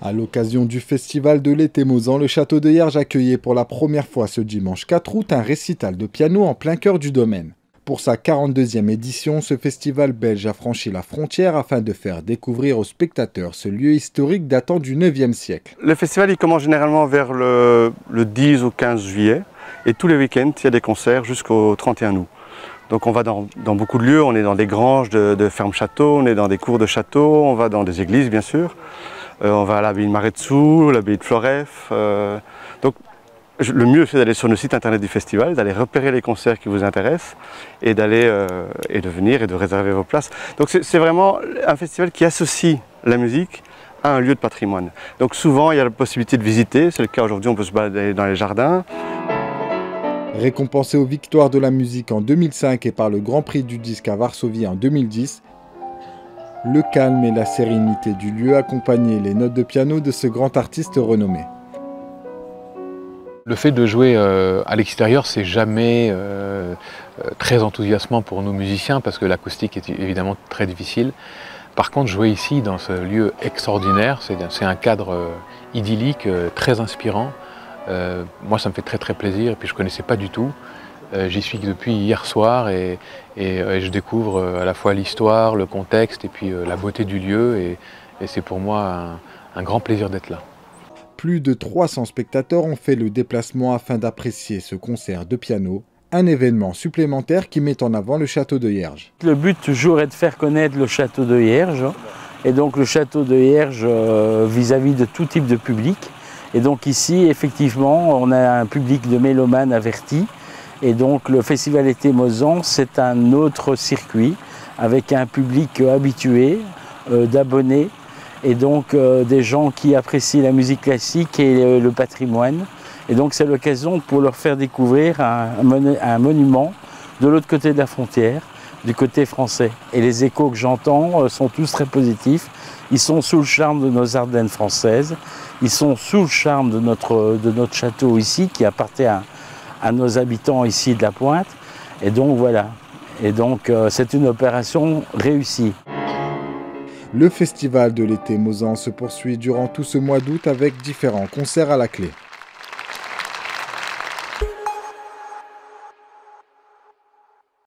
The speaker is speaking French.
À l'occasion du festival de l'été Mozan, le château de Hierges accueillait pour la première fois ce dimanche 4 août un récital de piano en plein cœur du domaine. Pour sa 42e édition, ce festival belge a franchi la frontière afin de faire découvrir aux spectateurs ce lieu historique datant du 9e siècle. Le festival il commence généralement vers le 10 au 15 juillet et tous les week-ends il y a des concerts jusqu'au 31 août. Donc on va dans beaucoup de lieux, on est dans des granges de fermes châteaux, on est dans des cours de châteaux, on va dans des églises bien sûr. On va à l'abbaye de Maretsu, l'abbaye de Floreffe. Donc le mieux c'est d'aller sur le site internet du festival, d'aller repérer les concerts qui vous intéressent et de venir et de réserver vos places. Donc c'est vraiment un festival qui associe la musique à un lieu de patrimoine. Donc souvent il y a la possibilité de visiter, c'est le cas aujourd'hui, on peut se balader dans les jardins. Récompensé aux victoires de la musique en 2005 et par le Grand Prix du disque à Varsovie en 2010, le calme et la sérénité du lieu accompagnaient les notes de piano de ce grand artiste renommé. Le fait de jouer à l'extérieur, c'est jamais très enthousiasmant pour nous musiciens parce que l'acoustique est évidemment très difficile. Par contre, jouer ici dans ce lieu extraordinaire, c'est un cadre idyllique, très inspirant. Moi, ça me fait très plaisir et puis je ne connaissais pas du tout. J'y suis depuis hier soir et je découvre à la fois l'histoire, le contexte et puis la beauté du lieu et c'est pour moi un grand plaisir d'être là. Plus de 300 spectateurs ont fait le déplacement afin d'apprécier ce concert de piano, un événement supplémentaire qui met en avant le château de Hierges. Le but toujours est de faire connaître le château de Hierges et donc le château de Hierges vis-à-vis de tout type de public. Et donc ici, effectivement, on a un public de mélomanes avertis. Et donc le Festival Été Mozan, c'est un autre circuit avec un public habitué, d'abonnés, et donc des gens qui apprécient la musique classique et le patrimoine. Et donc c'est l'occasion pour leur faire découvrir un monument de l'autre côté de la frontière, du côté français. Et les échos que j'entends sont tous très positifs. Ils sont sous le charme de nos Ardennes françaises. Ils sont sous le charme de notre château ici, qui appartient à nos habitants ici de la Pointe. Et donc voilà. Et donc c'est une opération réussie. Le festival de l'été Mozan se poursuit durant tout ce mois d'août avec différents concerts à la clé.